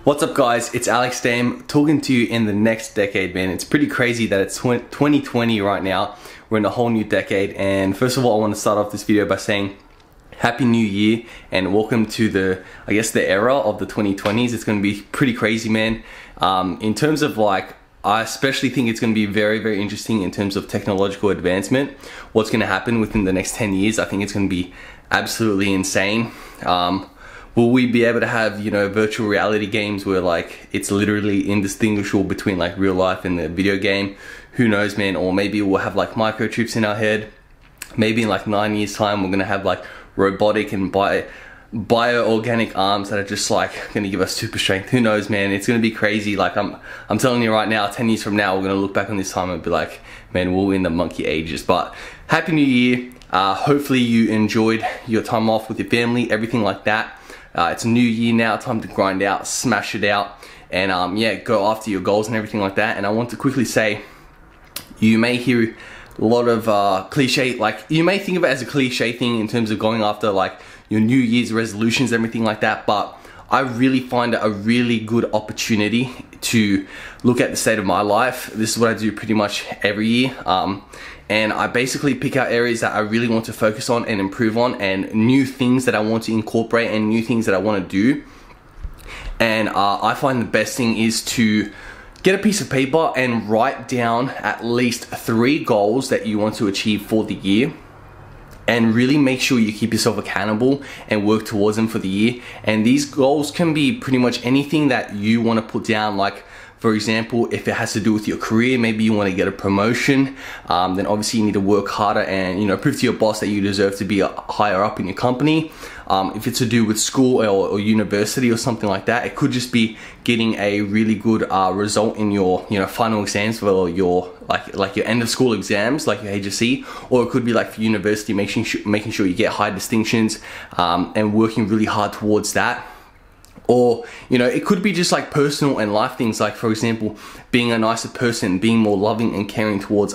What's up guys, it's Alex Dame talking to you in the next decade, man. It's pretty crazy that it's 2020 right now. We're in a whole new decade, and first of all I want to start off this video by saying Happy New Year and welcome to the era of the 2020s. It's going to be pretty crazy, man. In terms of I especially think it's going to be very interesting in terms of technological advancement. What's going to happen within the next 10 years, I think it's going to be absolutely insane. Will we be able to have, virtual reality games where it's literally indistinguishable between real life and the video game? Who knows, man? Or maybe we'll have microchips in our head. Maybe in 9 years time we're gonna have robotic and bio-organic arms that are just gonna give us super strength. Who knows, man? It's gonna be crazy. I'm telling you right now, 10 years from now we're gonna look back on this time and be like, man, we're in the monkey ages. But Happy New Year. Hopefully you enjoyed your time off with your family, everything like that. It's a new year now, time to grind out, smash it out, and yeah, go after your goals and everything like that. And I want to quickly say, you may hear a lot of cliche, you may think of it as a cliche thing in terms of going after your New Year's resolutions, everything like that, but I really find it a really good opportunity to look at the state of my life. This is what I do pretty much every year. And I basically pick out areas that I really want to focus on and improve on, and new things that I want to incorporate and new things that I want to do. And I find the best thing is to get a piece of paper and write down at least 3 goals that you want to achieve for the year, and really make sure you keep yourself accountable and work towards them for the year. And these goals can be pretty much anything that you want to put down. For example, if it has to do with your career, maybe you want to get a promotion, then obviously you need to work harder and prove to your boss that you deserve to be higher up in your company. If it's to do with school or university or something like that, it could just be getting a really good result in your final exams for your your end of school exams, like your HSC, or it could be for university, making sure you get high distinctions and working really hard towards that. Or it could be just personal and life things, for example, being a nicer person, being more loving and caring towards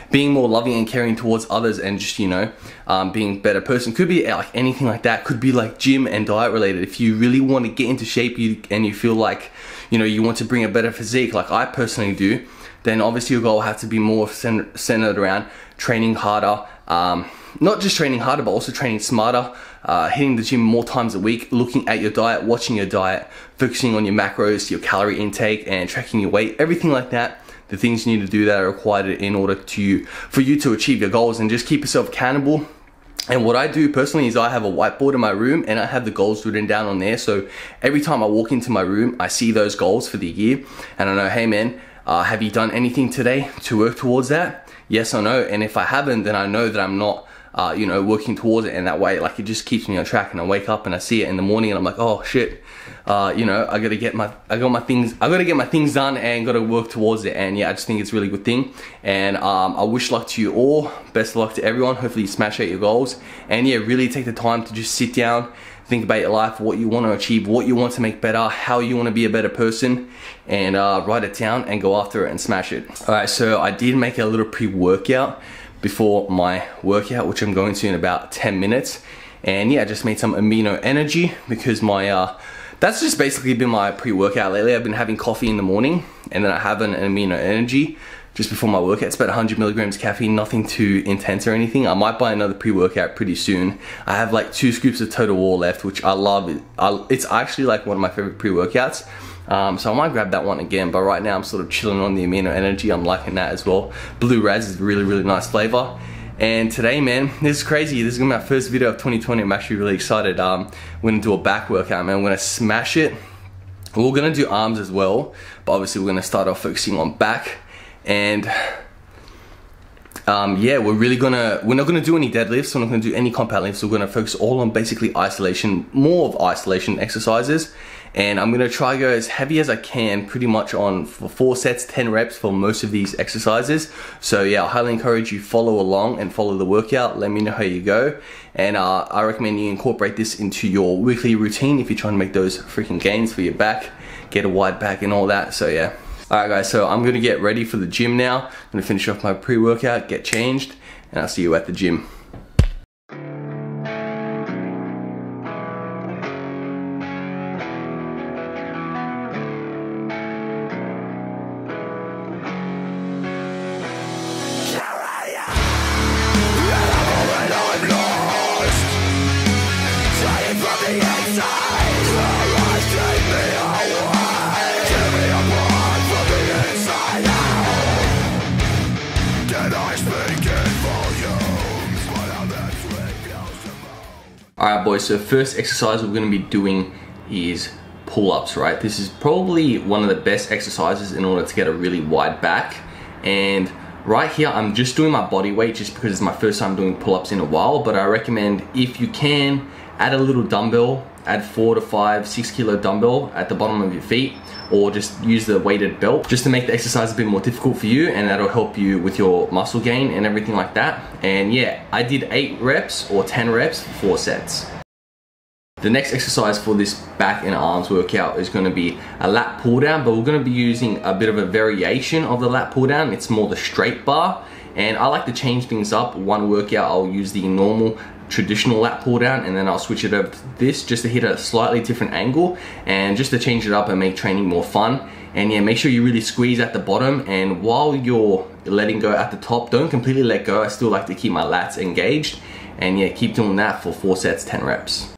being more loving and caring towards others, and just being a better person. Could be anything like that. Could be gym and diet related. If you really want to get into shape and you feel you want to bring a better physique, like I personally do, then obviously your goal will have to be more centered around training harder. Not just training harder, but also training smarter, hitting the gym more times a week, looking at your diet, watching your diet, focusing on your macros, your calorie intake, and tracking your weight, everything like that. The things you need to do that are required in order for you to achieve your goals, and just keep yourself accountable. And what I do personally is I have a whiteboard in my room and I have the goals written down on there. So every time I walk into my room, I see those goals for the year, and I know, hey man, have you done anything today to work towards that? Yes or no? And if I haven't, then I know that I'm not working towards it, and that way it just keeps me on track. And I wake up and I see it in the morning and I'm like, oh shit, I gotta get my things done and gotta work towards it. And yeah, I just think it's a really good thing. And I wish luck to you all, best of luck to everyone. Hopefully you smash out your goals, and yeah, really take the time to just sit down, think about your life, what you want to achieve, what you want to make better, how you want to be a better person, and write it down and go after it and smash it. Alright, so I did make a little pre-workout before my workout, which I'm going to in about 10 minutes. And yeah, I just made some amino energy because that's just basically been my pre-workout lately. I've been having coffee in the morning, and then I have an amino energy just before my workout. It's about 100 milligrams caffeine, nothing too intense or anything. I might buy another pre-workout pretty soon. I have 2 scoops of Total War left, which I love. It's actually one of my favorite pre-workouts. So I might grab that one again, but right now I'm sort of chilling on the amino energy. I'm liking that as well. Blue Raz is really nice flavor. And today, man, this is crazy. This is gonna be my first video of 2020. I'm actually really excited. We're gonna do a back workout, man. We're gonna smash it. We're gonna do arms as well, but obviously we're gonna start off focusing on back. And yeah, we're not gonna do any deadlifts. We're not gonna do any compound lifts. We're gonna focus all on basically isolation, more of isolation exercises. And I'm gonna try to go as heavy as I can, pretty much for 4 sets, 10 reps for most of these exercises. So yeah, I highly encourage you follow along and follow the workout. Let me know how you go. And I recommend you incorporate this into your weekly routine if you're trying to make those freaking gains for your back, get a wide back and all that. So yeah. Alright guys, so I'm gonna get ready for the gym now. I'm gonna finish off my pre-workout, get changed, and I'll see you at the gym. Alright boys, so first exercise we're going to be doing is pull-ups, right? This is probably one of the best exercises in order to get a really wide back. And right here I'm just doing my body weight just because it's my first time doing pull-ups in a while, but I recommend if you can, add a little dumbbell, add 4 to 5, 6 kilo dumbbell at the bottom of your feet, or just use the weighted belt just to make the exercise a bit more difficult for you, and that'll help you with your muscle gain and everything like that. And yeah, I did 8 reps or 10 reps for 4 sets. The next exercise for this back and arms workout is going to be a lat pull down, but we're going to be using a bit of a variation of the lat pull down. It's more the straight bar, and I like to change things up. One workout I'll use the normal traditional lat pull down, and then I'll switch it over to this just to hit a slightly different angle and just to change it up and make training more fun. And yeah, make sure you really squeeze at the bottom, and while you're letting go at the top, don't completely let go. I still like to keep my lats engaged, and yeah, keep doing that for 4 sets, 10 reps.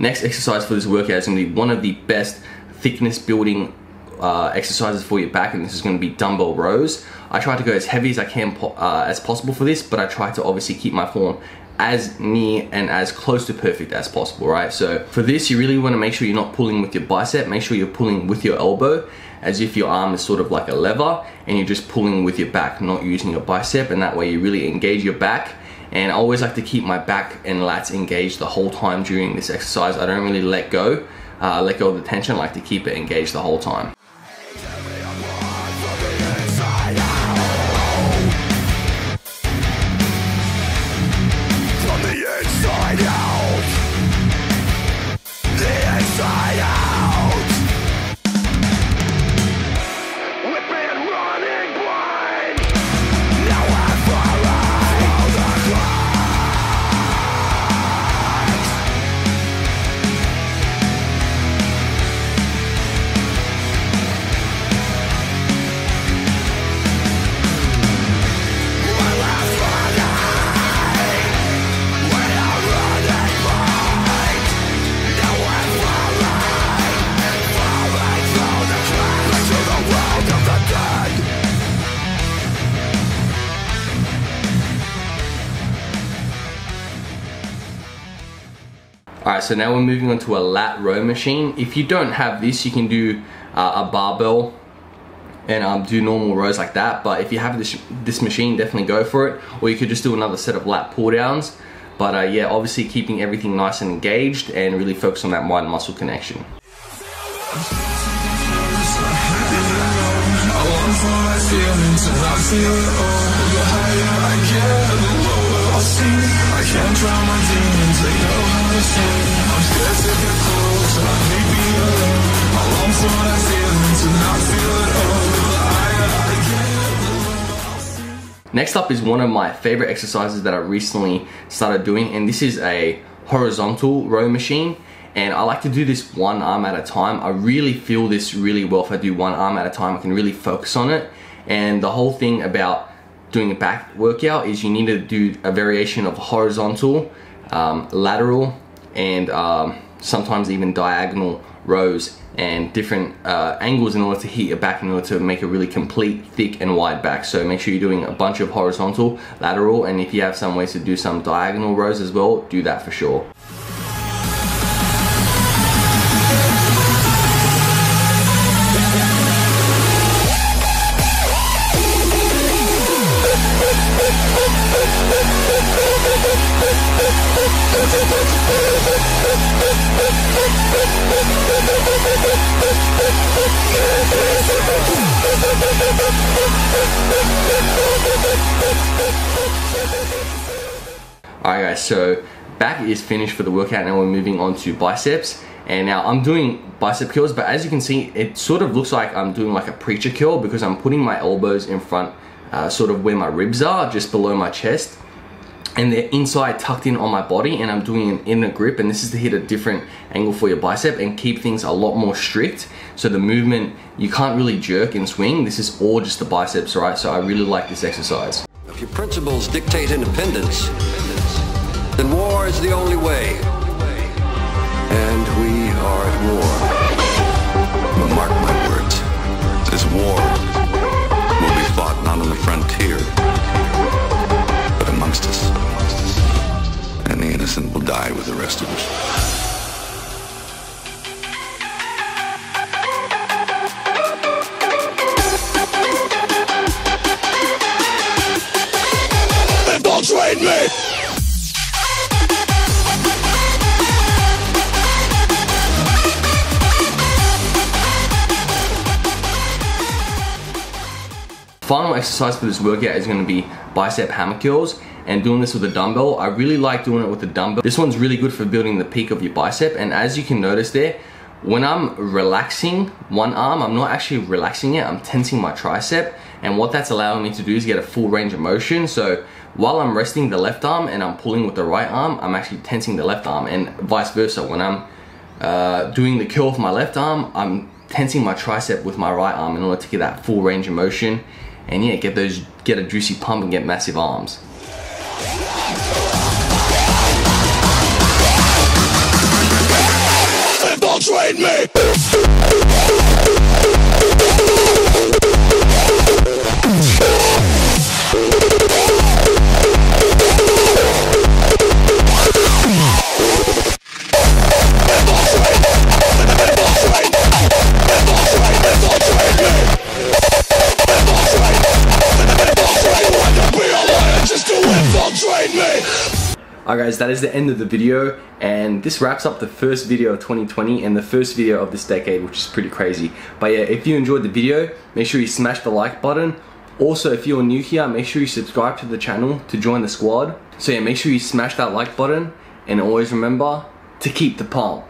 Next exercise for this workout is going to be one of the best thickness building exercises for your back, and this is going to be dumbbell rows. I try to go as heavy as I can as possible for this, but I try to obviously keep my form as near and as close to perfect as possible, right? So for this, you really want to make sure you're not pulling with your bicep. Make sure you're pulling with your elbow, as if your arm is sort of like a lever, and you're just pulling with your back, not using your bicep, and that way you really engage your back. And I always like to keep my back and lats engaged the whole time during this exercise. I don't really let go of the tension. I like to keep it engaged the whole time. Alright, so now we're moving on to a lat row machine. If you don't have this, you can do a barbell and do normal rows like that. But if you have this machine, definitely go for it. Or you could just do another set of lat pull downs. But yeah, obviously keeping everything nice and engaged and really focus on that mind muscle connection. I can't drown my demons, they know how to sing. I'm scared to get close, I may be alone. I long for that feeling to not feel at all. Next up is one of my favorite exercises that I recently started doing, and this is a horizontal row machine. And I like to do this one arm at a time. I really feel this really well if I do one arm at a time. I can really focus on it. And the whole thing about doing a back workout is you need to do a variation of horizontal, lateral, and sometimes even diagonal rows and different angles in order to hit your back, in order to make a really complete, thick and wide back. So make sure you're doing a bunch of horizontal, lateral, and if you have some ways to do some diagonal rows as well, do that for sure. We'll be right back. Alright guys, so back is finished for the workout. Now we're moving on to biceps. And now I'm doing bicep curls, but as you can see, it sort of looks like I'm doing like a preacher curl because I'm putting my elbows in front, sort of where my ribs are, just below my chest. And they're inside, tucked in on my body, and I'm doing an inner grip, and this is to hit a different angle for your bicep and keep things a lot more strict. So the movement, you can't really jerk and swing. This is all just the biceps, right? So I really like this exercise. If your principles dictate independence, then war is the only way. And we are at war. But mark my words, this war will be fought not on the frontier, but amongst us. And the innocent will die with the rest of us. Infiltrate me! Final exercise for this workout is going to be bicep hammer curls, and doing this with a dumbbell. I really like doing it with a dumbbell. This one's really good for building the peak of your bicep, and as you can notice there, when I'm relaxing one arm, I'm not actually relaxing it, I'm tensing my tricep, and what that's allowing me to do is get a full range of motion. So while I'm resting the left arm and I'm pulling with the right arm, I'm actually tensing the left arm, and vice versa. When I'm doing the curl with my left arm, I'm tensing my tricep with my right arm in order to get that full range of motion. And yeah, get a juicy pump and get massive arms. Infiltrate me! Alright guys, that is the end of the video, and this wraps up the first video of 2020 and the first video of this decade, which is pretty crazy. But yeah, if you enjoyed the video, make sure you smash the like button. Also, if you're new here, make sure you subscribe to the channel to join the squad. So yeah, make sure you smash that like button, and always remember to keep the pump.